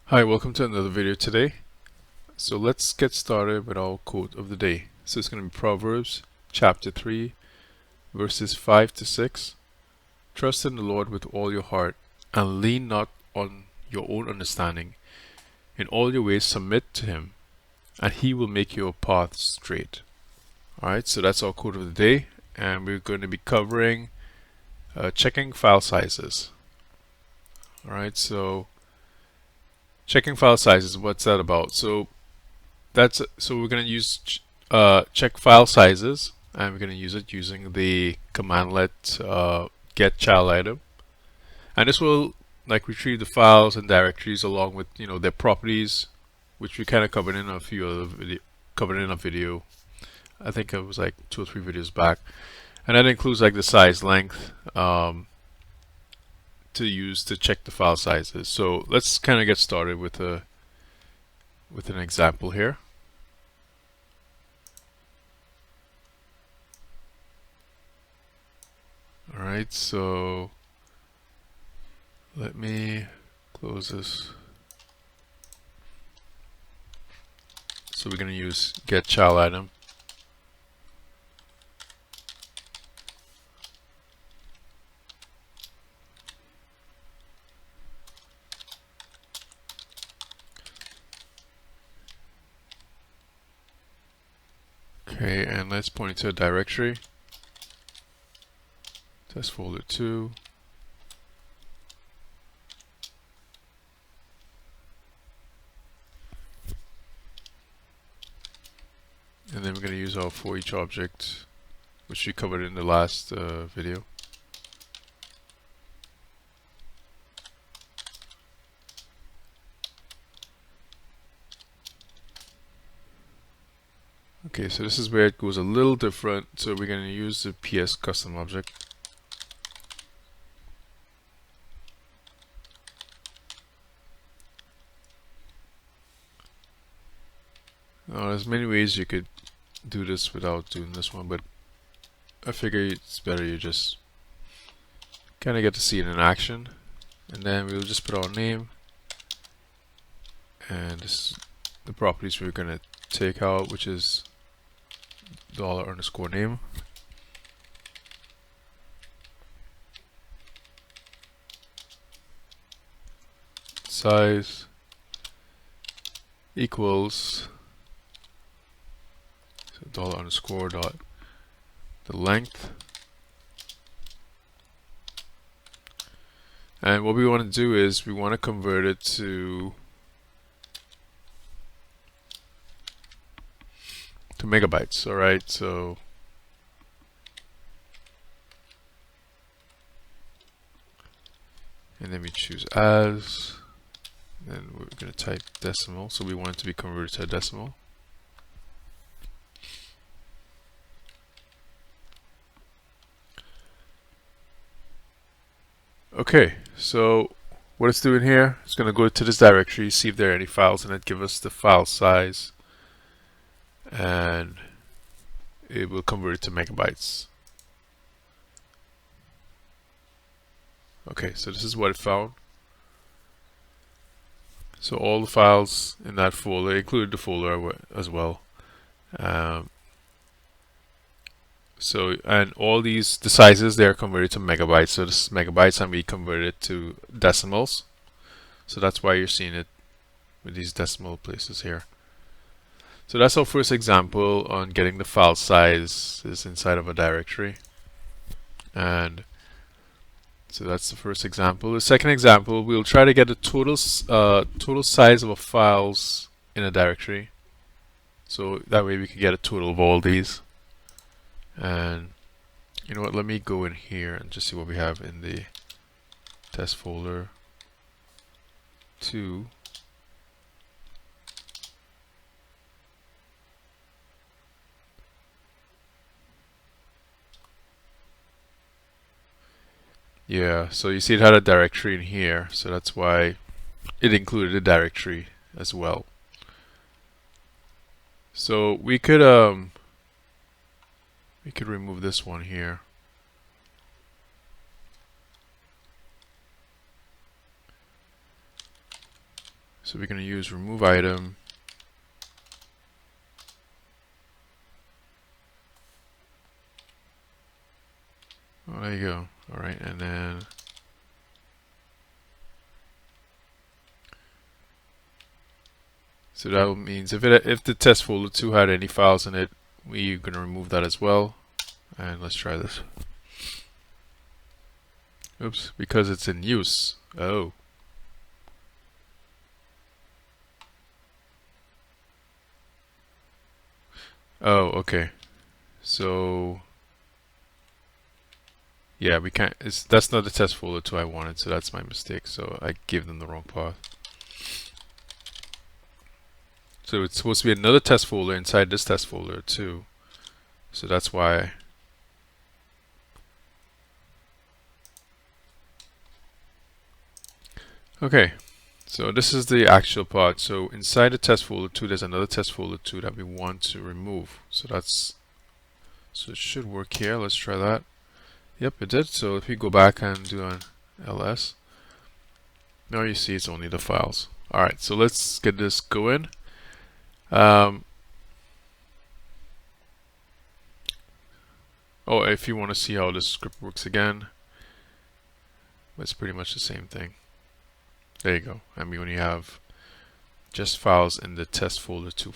Hi, welcome to another video today. So let's get started with our quote of the day. So it's going to be Proverbs chapter 3 verses 5 to 6. Trust in the Lord with all your heart and lean not on your own understanding. In all your ways submit to him and he will make your path straight. Alright, so that's our quote of the day, and we're going to be covering checking file sizes. Alright, so checking file sizes, what's that about? So we're going to use check file sizes, and we're going to use it using the commandlet get child item, and this will retrieve the files and directories along with their properties, which we kind of covered in a few other video. I think it was like 2 or 3 videos back, and that includes like the size, length, to use to check the file sizes. So let's kind of get started with an example here. Alright, so let me close this. So we're going to use get child item. Okay, and let's point to a directory. Test folder 2. And then we're going to use our for each object, which we covered in the last video. Okay, so this is where it goes a little different. So we're going to use the PS custom object. Now, there's many ways you could do this without doing this one, but I figure it's better you just kind of get to see it in action. And then we'll just put our name, and this is the properties we're going to take out, which is $_name. Size equals $_ dot the length. And what we want to do is we want to convert it to megabytes. Alright, so and then we choose as, then we're going to type decimal, so we want it to be converted to a decimal. Okay, so what it's doing here, it's going to go to this directory, see if there are any files in it, give us the file size, and it will convert it to megabytes. Okay, so this is what it found. So all the files in that folder, included the folder as well. And all the sizes, they are converted to megabytes. So this is megabytes, and we converted it to decimals. So that's why you're seeing it with these decimal places here. So that's our first example on getting the file size is inside of a directory. And so that's the first example. The second example, we'll try to get the total size of files in a directory. So that way we can get a total of all these. And you know what, let me go in here and just see what we have in the test folder 2. Yeah, so you see it had a directory in here, so that's why it included a directory as well. So we could remove this one here. So we're going to use remove item. Oh, there you go. All right, and then so that means if the test folder 2 had any files in it, we're going to remove that as well. And let's try this. Oops, because it's in use. Oh. Oh, okay. So yeah, we can't. That's not the test folder 2 I wanted, so that's my mistake. So I gave them the wrong path. So it's supposed to be another test folder inside this test folder too. So that's why. Okay, so this is the actual part. So inside the test folder 2, there's another test folder 2 that we want to remove. So it should work here. Let's try that. Yep, it did. So if we go back and do an ls, now you see it's only the files. All right, so let's get this going. Oh, if you want to see how this script works again, it's pretty much the same thing. There you go. I mean, when you have just files in the test folder 2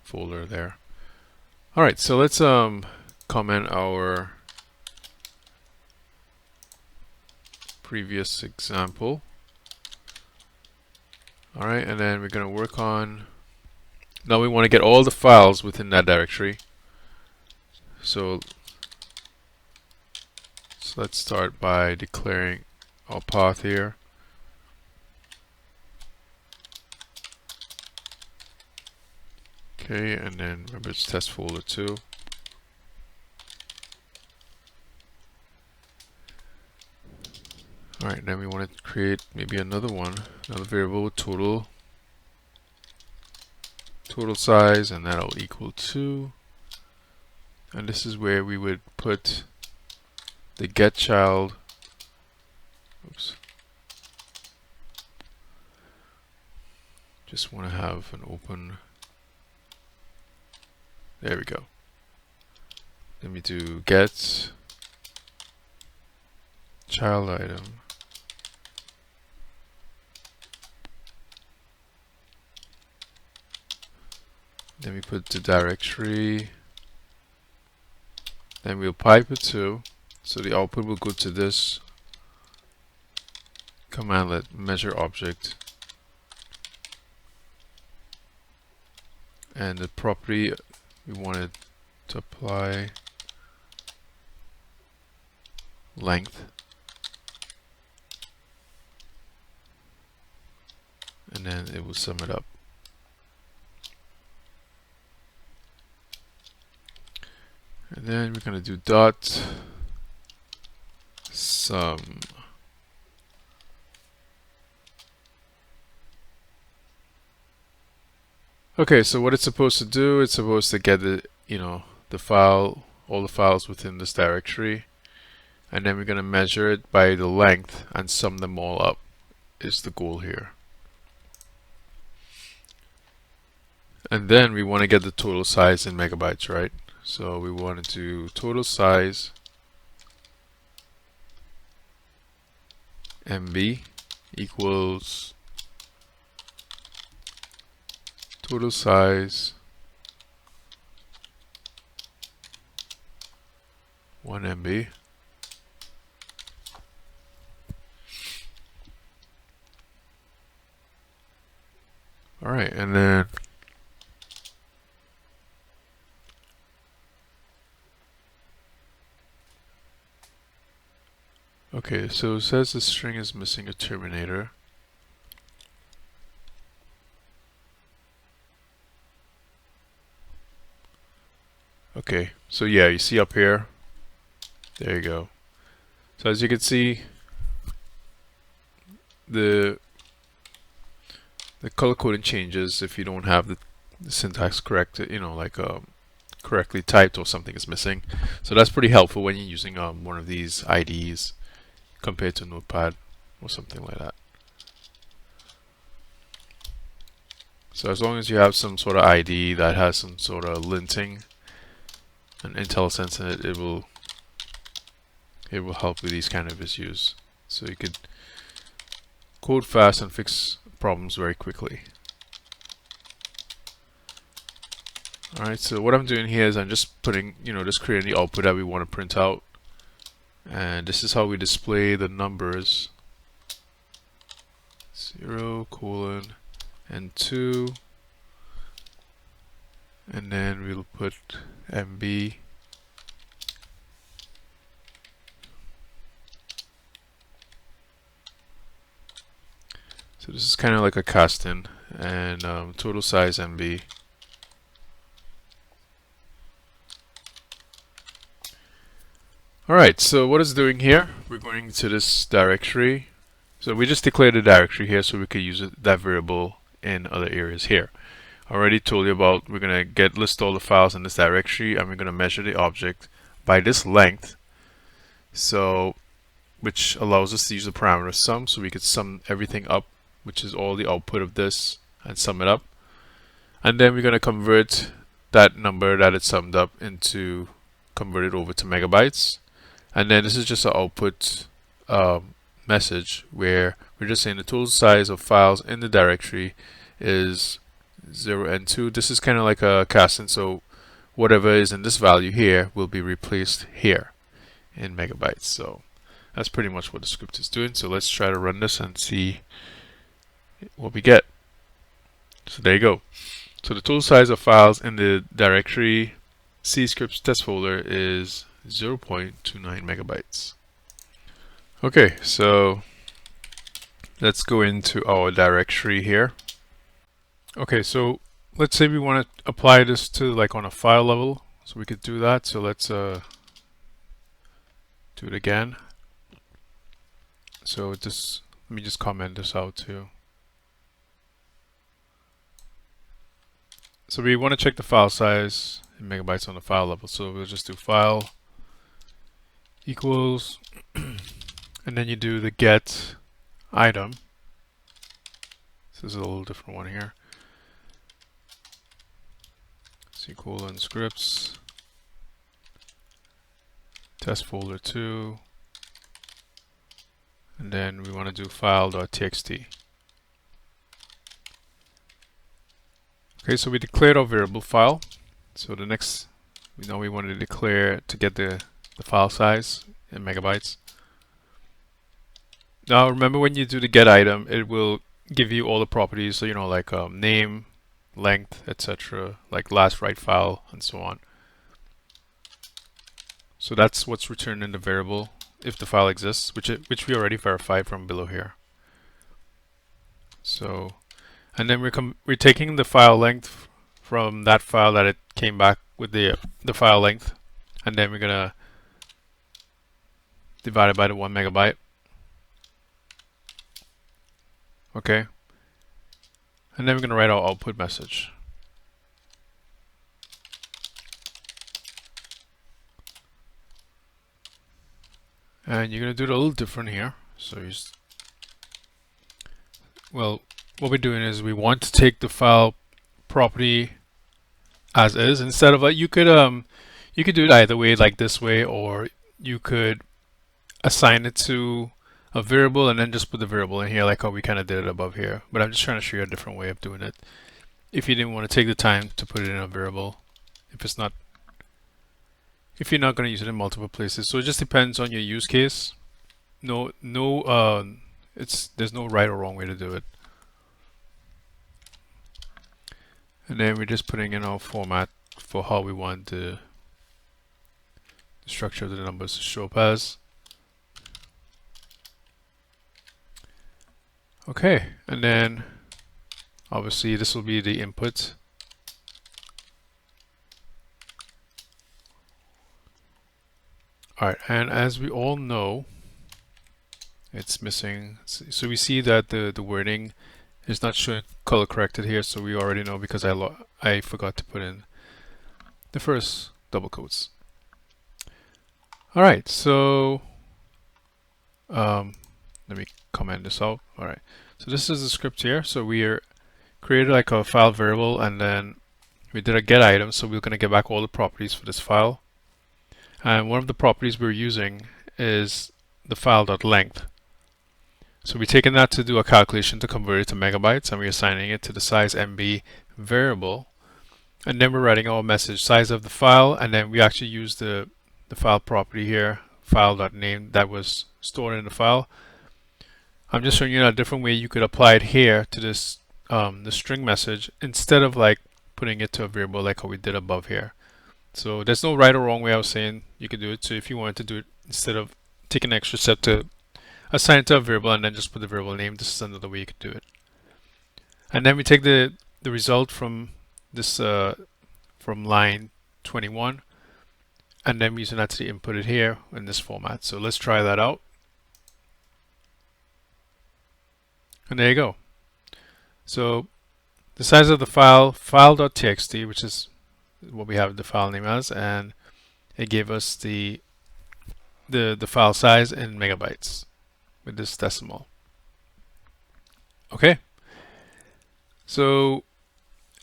folder there. All right, so let's comment our previous example. All right, and then we're going to work on. Now we want to get all the files within that directory. So let's start by declaring our path here. Okay, and then remember it's test folder 2. Alright, then we want to create maybe another variable with total size, and that'll equal 2. And this is where we would put the get child. Oops. Just want to have an open. There we go. Let me do get child item. Then we put the directory. Then we'll pipe it to, so the output will go to this commandlet measure object. And the property we wanted to apply length, and then it will sum it up. And then we're going to do dot sum. Okay, so what it's supposed to do, it's supposed to get the file, all the files within this directory, and then we're going to measure it by the length and sum them all up is the goal here. And then we want to get the total size in megabytes, right? So we want to do total size MB equals total size 1 MB. All right, and then okay, so it says the string is missing a terminator. Okay, so yeah, you see up here, there you go. So as you can see, the color coding changes if you don't have the syntax correct, correctly typed or something is missing. So that's pretty helpful when you're using one of these IDEs compared to Notepad or something like that. So as long as you have some sort of ID that has some sort of linting and IntelliSense in it, it will help with these kind of issues. So you could code fast and fix problems very quickly. Alright, so what I'm doing here is I'm just putting, just creating the output that we want to print out. And this is how we display the numbers. 0, colon, and 2. And then we'll put MB. So this is kind of like a casting, and total size MB. Alright, so what it's doing here, we're going to this directory. So we just declared a directory here so we could use that variable in other areas here. I already told you about we're going to list all the files in this directory, and we're going to measure the object by this length, so which allows us to use the parameter sum, so we could sum everything up, which is all the output of this, and sum it up. And then we're going to convert that number that it summed up into, convert it over to megabytes. And then this is just an output message where we're just saying the total size of files in the directory is 0 and 2. This is kind of like a casting, so whatever is in this value here will be replaced here in megabytes. So that's pretty much what the script is doing. So let's try to run this and see what we get. So there you go. So the total size of files in the directory C scripts test folder is 0.29 megabytes. Okay, so let's go into our directory here. Okay, so let's say we want to apply this to like on a file level, so we could do that. So let's do it again. So let me just comment this out too. So we want to check the file size in megabytes on the file level. So we'll just do file equals, and then you do the get item. This is a little different one here. Colon scripts test folder 2, and then we want to do file.txt. Okay, so we declared our variable file. So the next, we want to declare to get the file size in megabytes. Now remember, when you do the get item, it will give you all the properties, so like name, length, etc., like last write file, and so on. So that's what's returned in the variable if the file exists, which we already verified from below here. So, and then we're taking the file length from that file that it came back with the file length, and then we're gonna divide it by the 1 megabyte. Okay, and then we're gonna write our output message. And you're gonna do it a little different here. So well, what we're doing is we want to take the file property as is, instead of you could do it either way, like this way, or you could assign it to a variable and then just put the variable in here, like how we kind of did it above here. But I'm just trying to show you a different way of doing it. If you didn't want to take the time to put it in a variable, if you're not going to use it in multiple places. So it just depends on your use case. There's no right or wrong way to do it. And then we're just putting in our format for how we want the structure of the numbers to show up as. Okay, and then obviously this will be the input. Alright, and as we all know, it's missing. So we see that the wording is not showing color corrected here, so we already know because I forgot to put in the first double quotes. Alright, so let me comment this out. Alright, so this is the script here. So we are created like a file variable, and then we did a get item, so we're going to get back all the properties for this file. And one of the properties we're using is the file.length. So we're taking that to do a calculation to convert it to megabytes, and we're assigning it to the size MB variable. And then we're writing our message size of the file, and then we actually use the file property here, file.name, that was stored in the file. I'm just showing you a different way you could apply it here to this the string message, instead of like putting it to a variable like how we did above here. So there's no right or wrong way I was saying you could do it. So if you wanted to do it, instead of taking an extra step to assign it to a variable and then just put the variable name, this is another way you could do it. And then we take the result from this from line 21, and then using that to input it here in this format. So let's try that out. And there you go. So the size of the file, file.txt, which is what we have the file name as, and it gave us the file size in megabytes with this decimal. Okay. So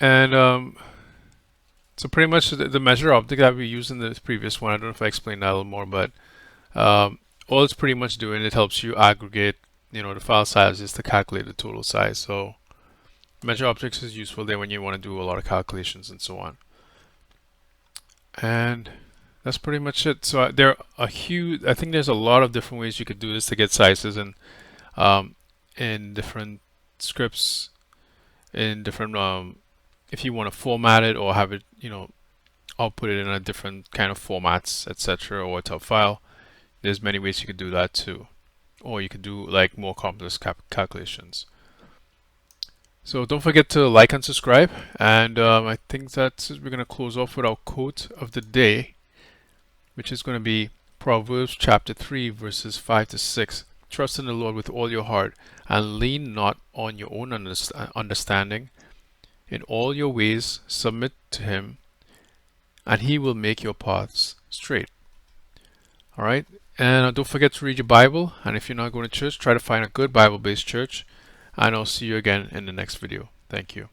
so pretty much the measure object that we used in the previous one, I don't know if I explained that a little more, but all it's pretty much doing, it helps you aggregate, the file sizes to calculate the total size. So measure objects is useful there when you want to do a lot of calculations and so on. And that's pretty much it. So there are I think there's a lot of different ways you could do this to get sizes, and in different scripts, in different if you want to format it or have it, output it in a different kind of formats, etc., or a top file. There's many ways you could do that too, or you could do like more complex calculations. So don't forget to like and subscribe, and I think that we're going to close off with our quote of the day, which is going to be Proverbs chapter 3 verses 5 to 6. Trust in the Lord with all your heart and lean not on your own understanding. In all your ways submit to him, and he will make your paths straight. Alright, and don't forget to read your Bible, and if you're not going to church, try to find a good Bible-based church, and I'll see you again in the next video. Thank you.